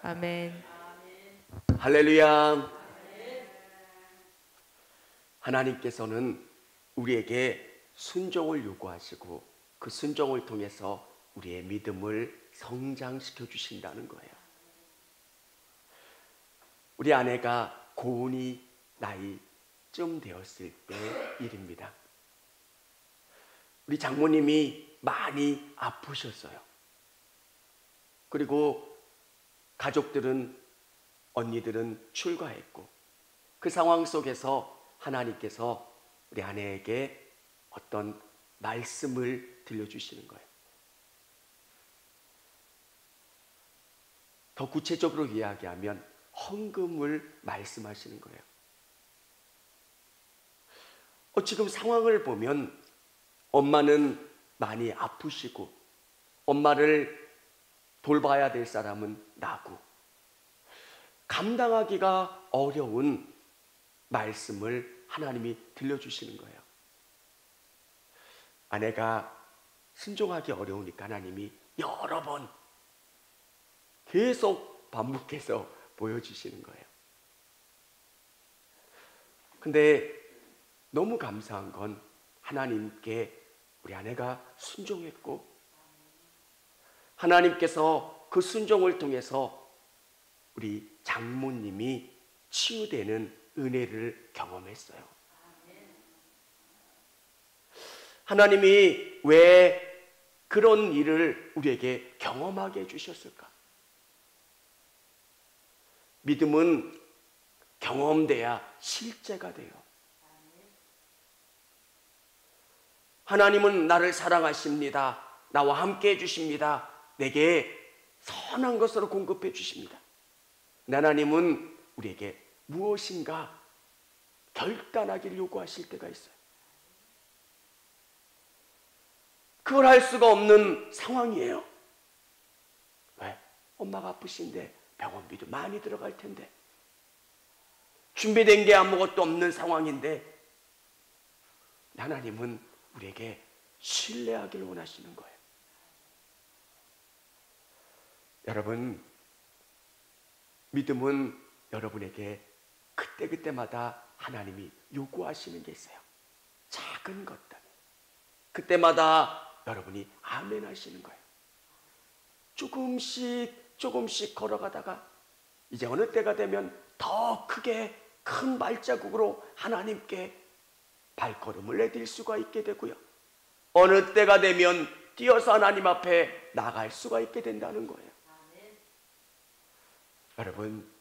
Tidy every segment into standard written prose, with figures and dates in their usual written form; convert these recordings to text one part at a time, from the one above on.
아멘. 할렐루야. 하나님께서는 우리에게 순종을 요구하시고 그 순종을 통해서 우리의 믿음을 성장시켜 주신다는 거예요. 우리 아내가 고은이 나이쯤 되었을 때 일입니다. 우리 장모님이 많이 아프셨어요. 그리고 가족들은, 언니들은 출가했고, 그 상황 속에서 하나님께서 우리 아내에게 어떤 말씀을 들려주시는 거예요. 더 구체적으로 이야기하면 헌금을 말씀하시는 거예요. 지금 상황을 보면 엄마는 많이 아프시고 엄마를 돌봐야 될 사람은 나고, 감당하기가 어려운 말씀을 하나님이 들려주시는 거예요. 아내가 순종하기 어려우니까 하나님이 여러 번 계속 반복해서 보여주시는 거예요. 근데 너무 감사한 건 하나님께 우리 아내가 순종했고, 하나님께서 그 순종을 통해서 우리 장모님이 치유되는 은혜를 경험했어요. 하나님이 왜 그런 일을 우리에게 경험하게 해주셨을까? 믿음은 경험돼야 실제가 돼요. 하나님은 나를 사랑하십니다. 나와 함께 해주십니다. 내게 선한 것으로 공급해 주십니다. 하나님은 우리에게 무엇인가 결단하기를 요구하실 때가 있어요. 그걸 할 수가 없는 상황이에요. 왜? 엄마가 아프신데 병원비도 많이 들어갈 텐데, 준비된 게 아무것도 없는 상황인데, 하나님은 우리에게 신뢰하기를 원하시는 거예요. 여러분, 믿음은 여러분에게 그때그때마다 하나님이 요구하시는 게 있어요. 작은 것들. 그때마다 여러분이 아멘 하시는 거예요. 조금씩 걸어가다가 이제 어느 때가 되면 더 크게 큰 발자국으로 하나님께 발걸음을 내딜 수가 있게 되고요. 어느 때가 되면 뛰어서 하나님 앞에 나갈 수가 있게 된다는 거예요. 여러분,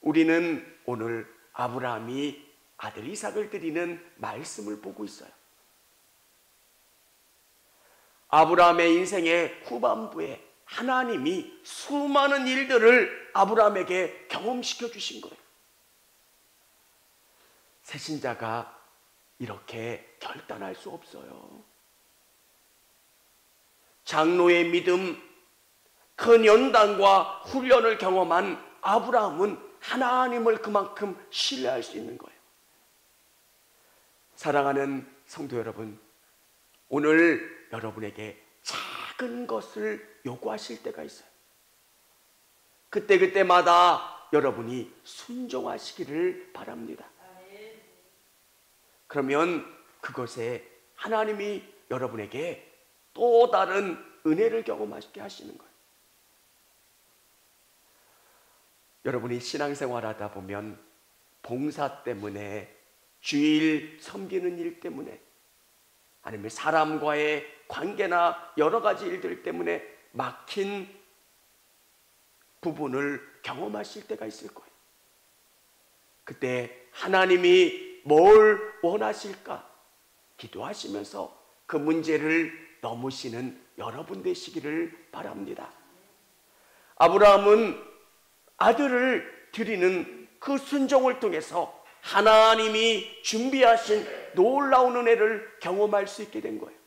우리는 오늘 아브라함이 아들 이삭을 드리는 말씀을 보고 있어요. 아브라함의 인생의 후반부에 하나님이 수많은 일들을 아브라함에게 경험시켜 주신 거예요. 새신자가 이렇게 결단할 수 없어요. 장로의 믿음, 큰 연단과 훈련을 경험한 아브라함은 하나님을 그만큼 신뢰할 수 있는 거예요. 사랑하는 성도 여러분, 오늘 여러분에게 작은 것을 요구하실 때가 있어요. 그때마다 여러분이 순종하시기를 바랍니다. 그러면 그것에 하나님이 여러분에게 또 다른 은혜를 경험하게 하시는 거예요. 여러분이 신앙생활하다 보면 봉사 때문에, 주일 섬기는 일 때문에, 아니면 사람과의 관계나 여러 가지 일들 때문에 막힌 부분을 경험하실 때가 있을 거예요. 그때 하나님이 뭘 원하실까 기도하시면서 그 문제를 넘으시는 여러분 되시기를 바랍니다. 아브라함은 아들을 드리는 그 순종을 통해서 하나님이 준비하신 놀라운 은혜를 경험할 수 있게 된 거예요.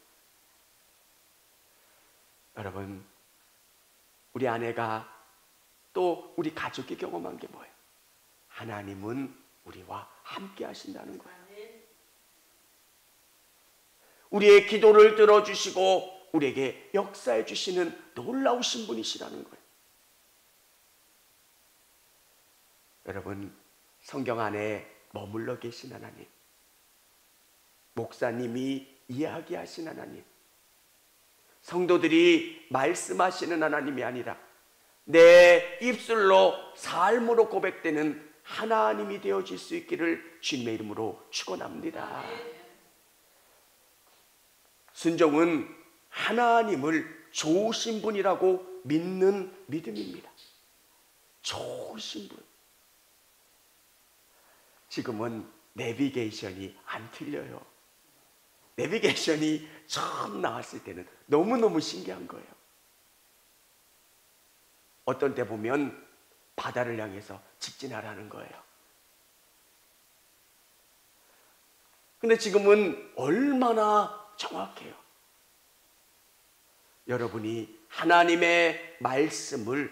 여러분, 우리 아내가 또 우리 가족이 경험한 게 뭐예요? 하나님은 우리와 함께 하신다는 거예요. 우리의 기도를 들어주시고 우리에게 역사해 주시는 놀라우신 분이시라는 거예요. 여러분, 성경 안에 머물러 계신 하나님, 목사님이 이야기하신 하나님, 성도들이 말씀하시는 하나님이 아니라 내 입술로 삶으로 고백되는 하나님이 되어질 수 있기를 주님의 이름으로 축원합니다. 순종은 하나님을 좋으신 분이라고 믿는 믿음입니다. 좋으신 분. 지금은 내비게이션이 안 틀려요. 내비게이션이 처음 나왔을 때는 너무너무 신기한 거예요. 어떤 때 보면 바다를 향해서 직진하라는 거예요. 근데 지금은 얼마나 정확해요. 여러분이 하나님의 말씀을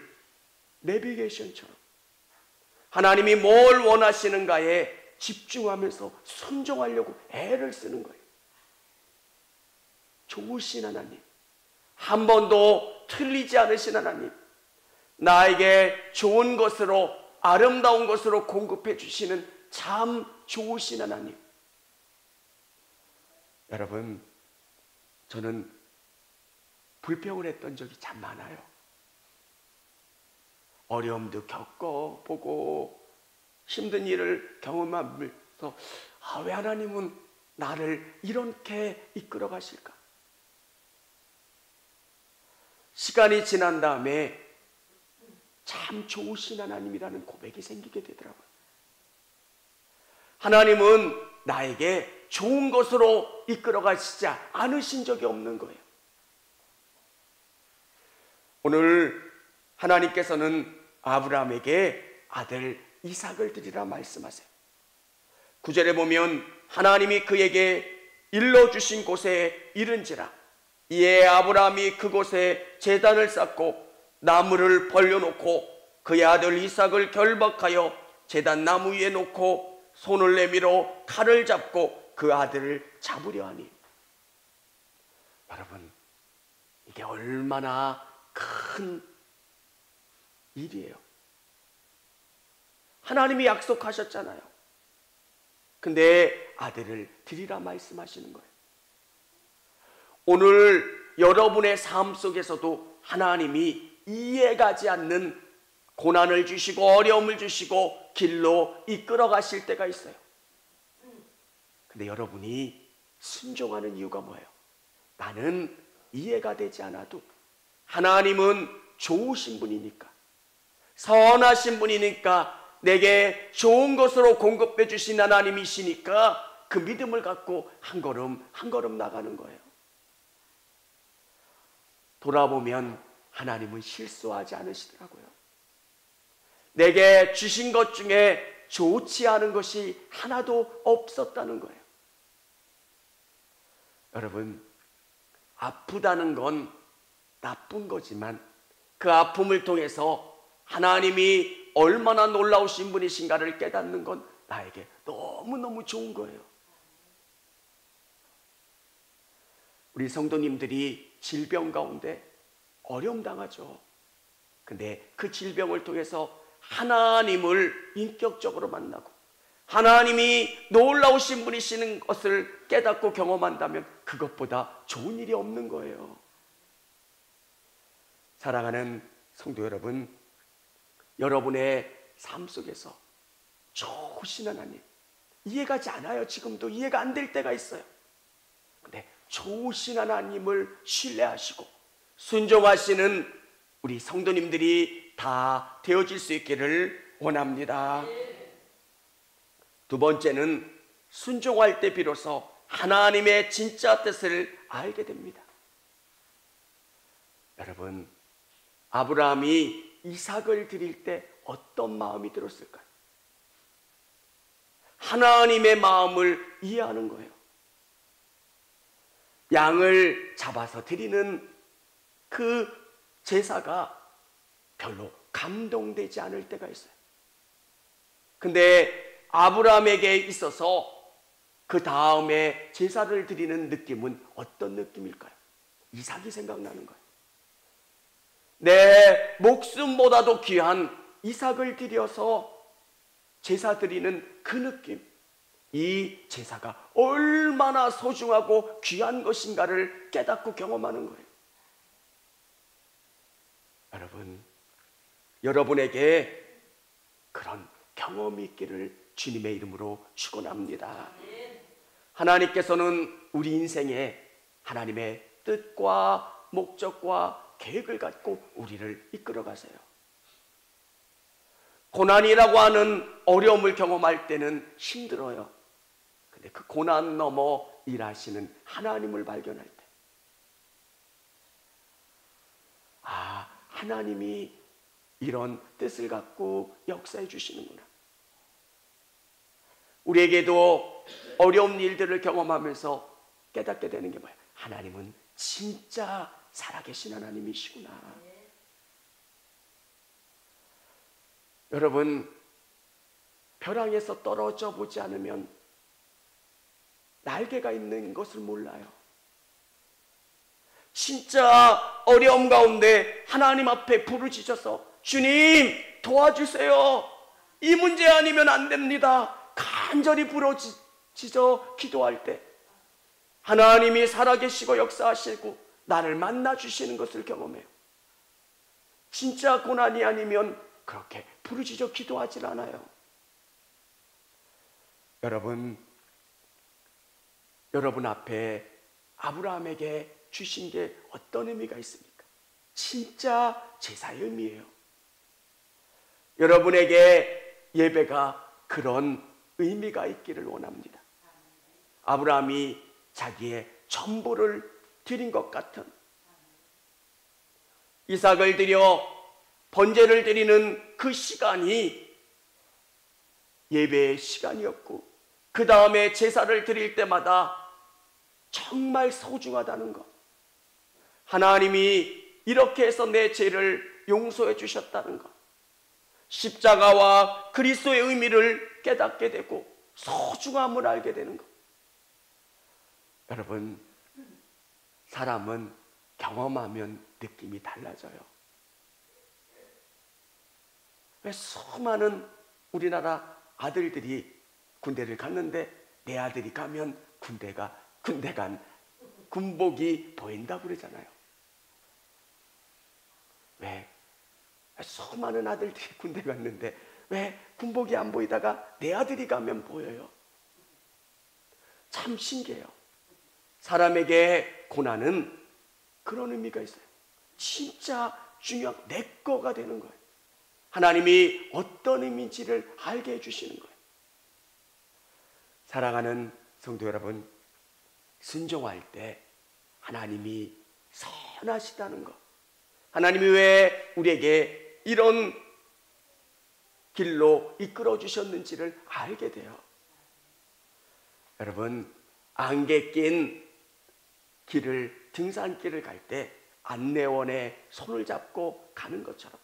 내비게이션처럼 하나님이 뭘 원하시는가에 집중하면서 순종하려고 애를 쓰는 거예요. 좋으신 하나님, 한 번도 틀리지 않으신 하나님, 나에게 좋은 것으로 아름다운 것으로 공급해 주시는 참 좋으신 하나님. 여러분, 저는 불평을 했던 적이 참 많아요. 어려움도 겪어보고 힘든 일을 경험하면서 왜 하나님은 나를 이렇게 이끌어 가실까? 시간이 지난 다음에 참 좋으신 하나님이라는 고백이 생기게 되더라고요. 하나님은 나에게 좋은 것으로 이끌어 가시지 않으신 적이 없는 거예요. 오늘 하나님께서는 아브라함에게 아들 이삭을 드리라 말씀하세요. 9절에 보면 하나님이 그에게 일러주신 곳에 이른지라 이에 아브라함이 그곳에 제단을 쌓고 나무를 벌려놓고 그의 아들 이삭을 결박하여 제단 나무 위에 놓고 손을 내밀어 칼을 잡고 그 아들을 잡으려 하니. 여러분, 이게 얼마나 큰 일이에요. 하나님이 약속하셨잖아요. 근데 아들을 드리라 말씀하시는 거예요. 오늘 여러분의 삶 속에서도 하나님이 이해가지 않는 고난을 주시고 어려움을 주시고 길로 이끌어 가실 때가 있어요. 근데 여러분이 순종하는 이유가 뭐예요? 나는 이해가 되지 않아도 하나님은 좋으신 분이니까, 선하신 분이니까, 내게 좋은 것으로 공급해 주신 하나님이시니까 그 믿음을 갖고 한 걸음 한 걸음 나가는 거예요. 돌아보면 하나님은 실수하지 않으시더라고요. 내게 주신 것 중에 좋지 않은 것이 하나도 없었다는 거예요. 여러분, 아프다는 건 나쁜 거지만 그 아픔을 통해서 하나님이 얼마나 놀라우신 분이신가를 깨닫는 건 나에게 너무너무 좋은 거예요. 우리 성도님들이 질병 가운데 어려움 당하죠. 근데 그 질병을 통해서 하나님을 인격적으로 만나고 하나님이 놀라우신 분이시는 것을 깨닫고 경험한다면 그것보다 좋은 일이 없는 거예요. 사랑하는 성도 여러분, 여러분의 삶 속에서 좋으신 하나님, 이해가지 않아요. 지금도 이해가 안 될 때가 있어요. 근데 좋으신 하나님을 신뢰하시고 순종하시는 우리 성도님들이 다 되어질 수 있기를 원합니다. 두 번째는 순종할 때 비로소 하나님의 진짜 뜻을 알게 됩니다. 여러분, 아브라함이 이삭을 드릴 때 어떤 마음이 들었을까요? 하나님의 마음을 이해하는 거예요. 양을 잡아서 드리는 그 제사가 별로 감동되지 않을 때가 있어요. 근데 아브라함에게 있어서 그 다음에 제사를 드리는 느낌은 어떤 느낌일까요? 이삭이 생각나는 거예요. 내 목숨보다도 귀한 이삭을 드려서 제사 드리는 그 느낌, 이 제사가 얼마나 소중하고 귀한 것인가를 깨닫고 경험하는 거예요. 여러분, 여러분에게 그런 경험이 있기를 주님의 이름으로 축원합니다. 하나님께서는 우리 인생에 하나님의 뜻과 목적과 계획을 갖고 우리를 이끌어 가세요. 고난이라고 하는 어려움을 경험할 때는 힘들어요. 근데 그 고난 넘어 일하시는 하나님을 발견할 때, 아, 하나님이 이런 뜻을 갖고 역사해 주시는구나. 우리에게도 어려운 일들을 경험하면서 깨닫게 되는 게 뭐야? 하나님은 진짜 살아계신 하나님이시구나. 여러분, 벼랑에서 떨어져 보지 않으면 날개가 있는 것을 몰라요. 진짜 어려움 가운데 하나님 앞에 부르짖어서 주님 도와주세요. 이 문제 아니면 안 됩니다. 간절히 부르짖어 기도할 때 하나님이 살아계시고 역사하시고 나를 만나주시는 것을 경험해요. 진짜 고난이 아니면 그렇게 부르짖어 기도하질 않아요. 여러분 앞에 아브라함에게 주신 게 어떤 의미가 있습니까? 진짜 제사의 의미예요. 여러분에게 예배가 그런 의미가 있기를 원합니다. 아브라함이 자기의 전부를 드린 것 같은, 이삭을 드려 번제를 드리는 그 시간이 예배의 시간이었고, 그 다음에 제사를 드릴 때마다 정말 소중하다는 것, 하나님이 이렇게 해서 내 죄를 용서해 주셨다는 것, 십자가와 그리스도의 의미를 깨닫게 되고 소중함을 알게 되는 것. 여러분, 사람은 경험하면 느낌이 달라져요. 왜 수많은 우리나라 아들들이 군대를 갔는데 내 아들이 가면 군대 간 군복이 보인다고 그러잖아요. 왜? 수많은 아들들이 군대 갔는데 왜 군복이 안 보이다가 내 아들이 가면 보여요? 참 신기해요. 사람에게 고난은 그런 의미가 있어요. 진짜 중요한 내 거가 되는 거예요. 하나님이 어떤 의미인지를 알게 해주시는 거예요. 사랑하는 성도 여러분, 순종할 때 하나님이 선하시다는 것, 하나님이 왜 우리에게 이런 길로 이끌어 주셨는지를 알게 돼요. 여러분, 안개 낀 길을, 등산길을 갈 때 안내원의 손을 잡고 가는 것처럼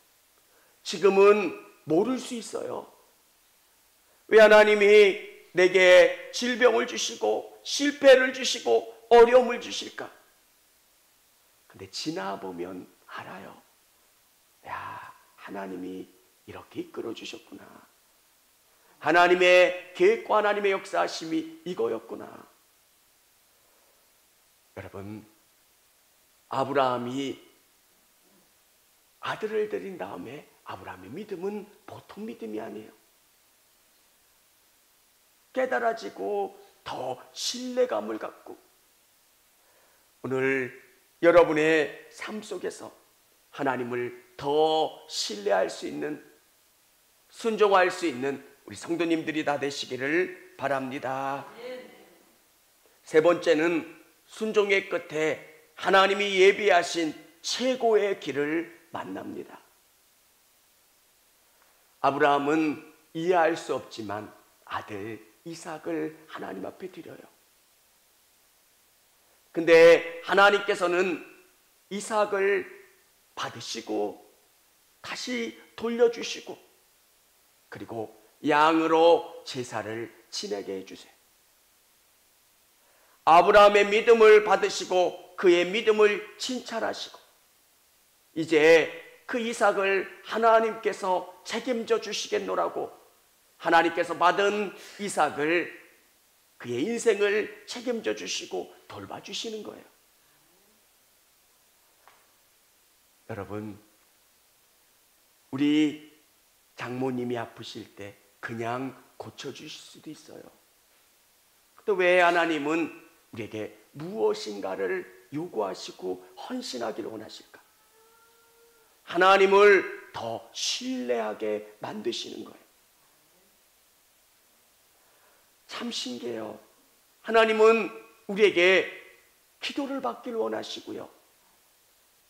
지금은 모를 수 있어요. 왜 하나님이 내게 질병을 주시고 실패를 주시고 어려움을 주실까? 근데 지나보면 알아요. 야, 하나님이 이렇게 이끌어 주셨구나. 하나님의 계획과 하나님의 역사하심이 이거였구나. 여러분, 아브라함이 아들을 드린 다음에 아브라함의 믿음은 보통 믿음이 아니에요. 깨달아지고 더 신뢰감을 갖고, 오늘 여러분의 삶 속에서 하나님을 더 신뢰할 수 있는, 순종할 수 있는 우리 성도님들이 다 되시기를 바랍니다. 세 번째는 순종의 끝에 하나님이 예비하신 최고의 길을 만납니다. 아브라함은 이해할 수 없지만 아들 이삭을 하나님 앞에 드려요. 근데 하나님께서는 이삭을 받으시고 다시 돌려주시고, 그리고 양으로 제사를 지내게 해주세요. 아브라함의 믿음을 받으시고 그의 믿음을 칭찬하시고, 이제 그 이삭을 하나님께서 책임져 주시겠노라고 하나님께서 받은 이삭을, 그의 인생을 책임져 주시고 돌봐주시는 거예요. 여러분, 우리 장모님이 아프실 때 그냥 고쳐주실 수도 있어요. 또 왜 하나님은 우리에게 무엇인가를 요구하시고 헌신하기를 원하실까? 하나님을 더 신뢰하게 만드시는 거예요. 참 신기해요. 하나님은 우리에게 기도를 받기를 원하시고요,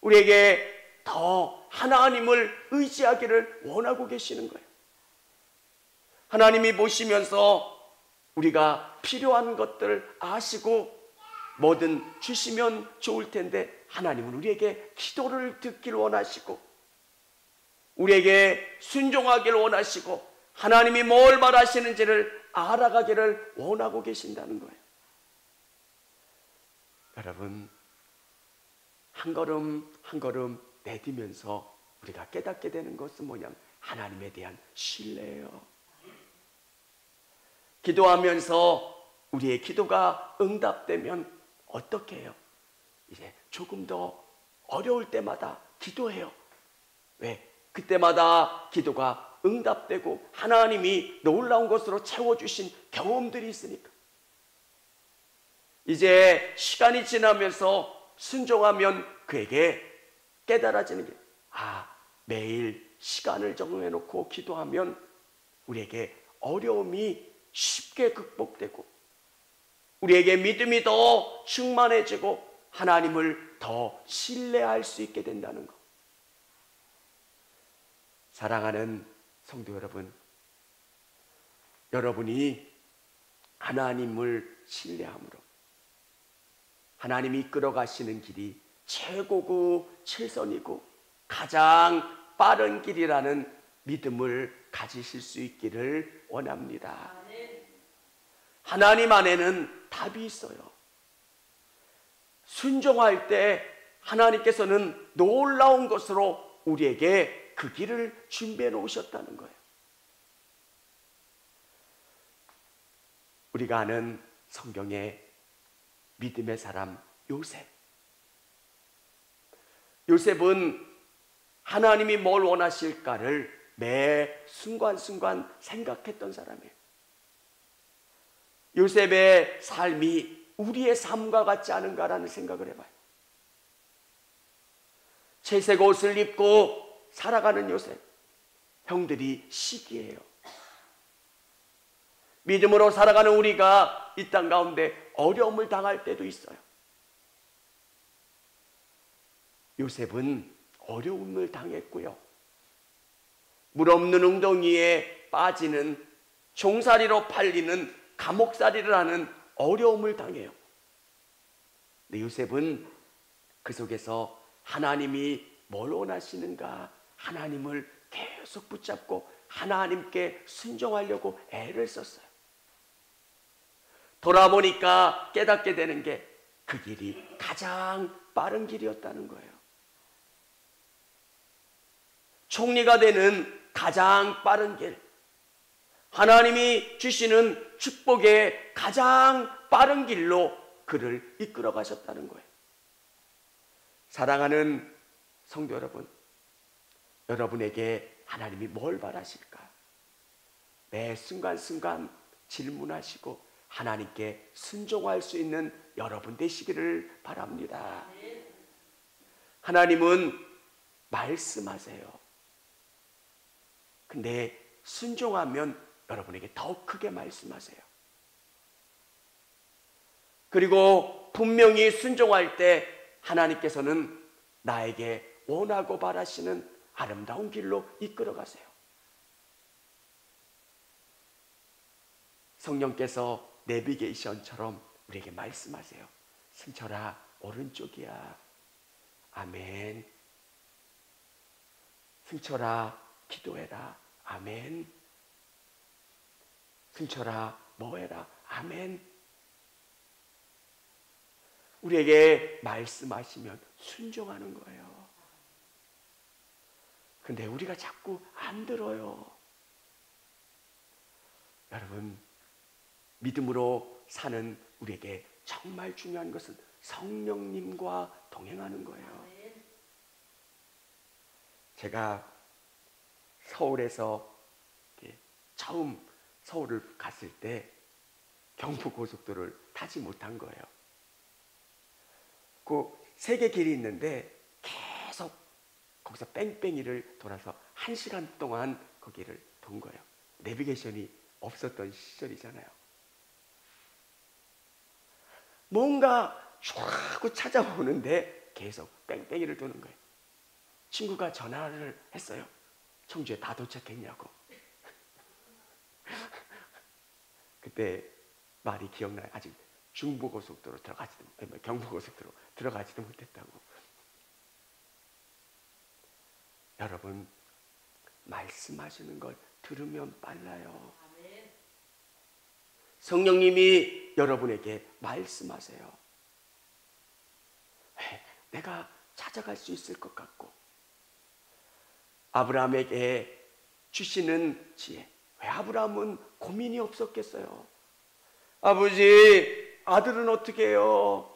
우리에게 더 하나님을 의지하기를 원하고 계시는 거예요. 하나님이 보시면서 우리가 필요한 것들 아시고 뭐든 주시면 좋을 텐데, 하나님은 우리에게 기도를 듣기를 원하시고 우리에게 순종하기를 원하시고 하나님이 뭘 바라시는지를 알아가기를 원하고 계신다는 거예요. 여러분, 한 걸음 한 걸음 내디면서 우리가 깨닫게 되는 것은 뭐냐면 하나님에 대한 신뢰예요. 기도하면서 우리의 기도가 응답되면 어떻게 해요? 이제 조금 더 어려울 때마다 기도해요. 왜? 그때마다 기도가 응답되고 하나님이 놀라운 것으로 채워주신 경험들이 있으니까. 이제 시간이 지나면서 순종하면 그에게 깨달아지는 게, 매일 시간을 정해 놓고 기도하면 우리에게 어려움이 쉽게 극복되고 우리에게 믿음이 더 충만해지고 하나님을 더 신뢰할 수 있게 된다는 것. 사랑하는 성도 여러분, 여러분이 하나님을 신뢰함으로 하나님이 이끌어 가시는 길이 최고고 최선이고 가장 빠른 길이라는 믿음을 가지실 수 있기를 원합니다. 하나님 안에는 답이 있어요. 순종할 때 하나님께서는 놀라운 것으로 우리에게 그 길을 준비해 놓으셨다는 거예요. 우리가 아는 성경의 믿음의 사람 요셉. 요셉은 하나님이 뭘 원하실까를 매 순간순간 생각했던 사람이에요. 요셉의 삶이 우리의 삶과 같지 않은가라는 생각을 해봐요. 채색 옷을 입고 살아가는 요셉. 형들이 시기해요. 믿음으로 살아가는 우리가 이 땅 가운데 어려움을 당할 때도 있어요. 요셉은 어려움을 당했고요, 물 없는 웅덩이에 빠지는, 종살이로 팔리는, 감옥살이를 하는 어려움을 당해요. 근데 요셉은 그 속에서 하나님이 뭘 원하시는가, 하나님을 계속 붙잡고 하나님께 순종하려고 애를 썼어요. 돌아보니까 깨닫게 되는 게 그 길이 가장 빠른 길이었다는 거예요. 총리가 되는 가장 빠른 길, 하나님이 주시는 축복의 가장 빠른 길로 그를 이끌어 가셨다는 거예요. 사랑하는 성도 여러분, 여러분에게 하나님이 뭘 바라실까? 매 순간순간 질문하시고 하나님께 순종할 수 있는 여러분 되시기를 바랍니다. 하나님은 말씀하세요. 근데 순종하면 여러분에게 더 크게 말씀하세요. 그리고 분명히 순종할 때 하나님께서는 나에게 원하고 바라시는 아름다운 길로 이끌어 가세요. 성령께서 내비게이션처럼 우리에게 말씀하세요. 승철아, 오른쪽이야. 아멘. 승철아, 기도해라. 아멘. 승철아, 뭐해라. 아멘. 우리에게 말씀하시면 순종하는 거예요. 근데 우리가 자꾸 안 들어요. 여러분, 믿음으로 사는 우리에게 정말 중요한 것은 성령님과 동행하는 거예요. 제가 서울에서 처음 서울을 갔을 때 경부고속도로를 타지 못한 거예요. 그 세 개 길이 있는데 계속 거기서 뺑뺑이를 돌아서 1시간 동안 거기를 돈 거예요. 내비게이션이 없었던 시절이잖아요. 뭔가 쫙 찾아오는데 계속 뺑뺑이를 도는 거예요. 친구가 전화를 했어요. 청주에 다 도착했냐고. 그때 말이 기억나요. 아직 중부고속도로 들어가지도, 경부고속도로 들어가지도 못했다고. 여러분, 말씀하시는 걸 들으면 빨라요. 성령님이 여러분에게 말씀하세요. 내가 찾아갈 수 있을 것 같고, 아브라함에게 주시는 지혜. 왜 아브라함은 고민이 없었겠어요? 아버지, 아들은 어떻게 해요?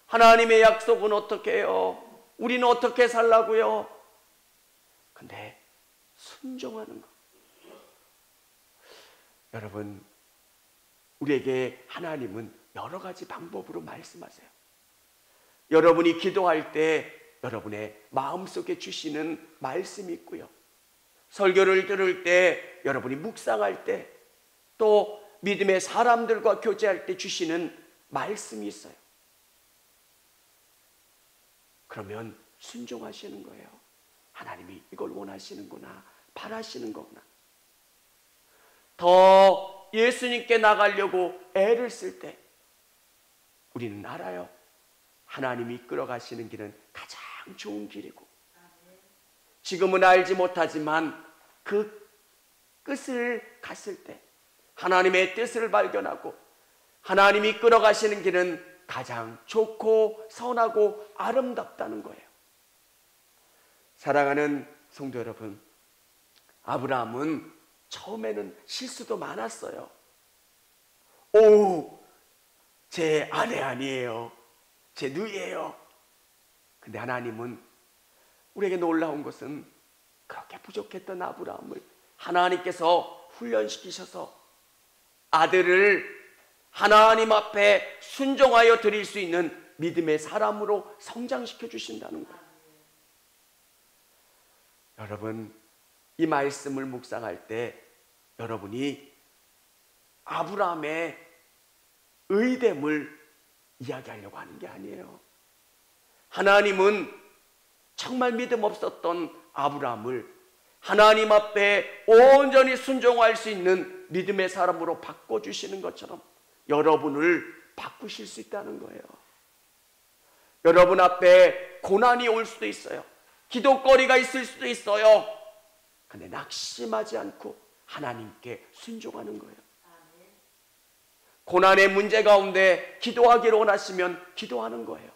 하나님의 약속은 어떻게 해요? 우리는 어떻게 살라고요? 근데 순종하는 거. 여러분, 우리에게 하나님은 여러 가지 방법으로 말씀하세요. 여러분이 기도할 때 여러분의 마음속에 주시는 말씀이 있고요. 설교를 들을 때, 여러분이 묵상할 때, 또 믿음의 사람들과 교제할 때 주시는 말씀이 있어요. 그러면 순종하시는 거예요. 하나님이 이걸 원하시는구나, 바라시는 거구나. 더 예수님께 나가려고 애를 쓸 때 우리는 알아요. 하나님이 이끌어가시는 길은 가장 좋은 길이고, 지금은 알지 못하지만 그 끝을 갔을 때 하나님의 뜻을 발견하고 하나님이 이끌어가시는 길은 가장 좋고 선하고 아름답다는 거예요. 사랑하는 성도 여러분, 아브라함은 처음에는 실수도 많았어요. 제 아내 아니에요. 제 누이예요. 근데 하나님은, 우리에게 놀라운 것은 그렇게 부족했던 아브라함을 하나님께서 훈련시키셔서 아들을 하나님 앞에 순종하여 드릴 수 있는 믿음의 사람으로 성장시켜 주신다는 거예요. 여러분, 이 말씀을 묵상할 때 여러분이 아브라함의 의됨을 이야기하려고 하는 게 아니에요. 하나님은 정말 믿음 없었던 아브라함을 하나님 앞에 온전히 순종할 수 있는 믿음의 사람으로 바꿔주시는 것처럼 여러분을 바꾸실 수 있다는 거예요. 여러분 앞에 고난이 올 수도 있어요. 기도거리가 있을 수도 있어요. 근데 낙심하지 않고 하나님께 순종하는 거예요. 고난의 문제 가운데 기도하기를 원하시면 기도하는 거예요.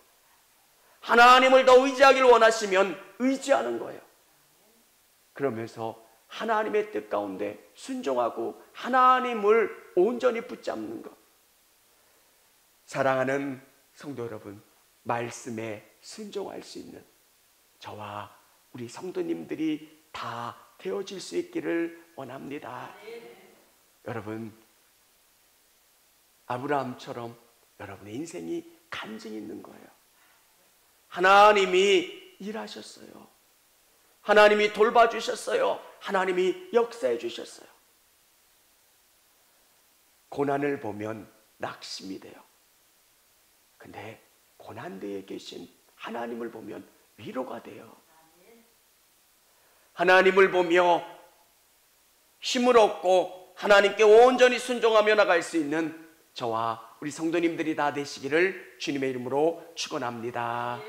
하나님을 더 의지하기를 원하시면 의지하는 거예요. 그러면서 하나님의 뜻 가운데 순종하고 하나님을 온전히 붙잡는 것. 사랑하는 성도 여러분, 말씀에 순종할 수 있는 저와 우리 성도님들이 다 되어질 수 있기를 원합니다. 여러분, 아브라함처럼 여러분의 인생이 간증이 있는 거예요. 하나님이 일하셨어요. 하나님이 돌봐주셨어요. 하나님이 역사해 주셨어요. 고난을 보면 낙심이 돼요. 근데 고난대에 계신 하나님을 보면 위로가 돼요. 하나님을 보며 힘을 얻고 하나님께 온전히 순종하며 나갈 수 있는 저와 우리 성도님들이 다 되시기를 주님의 이름으로 축원합니다.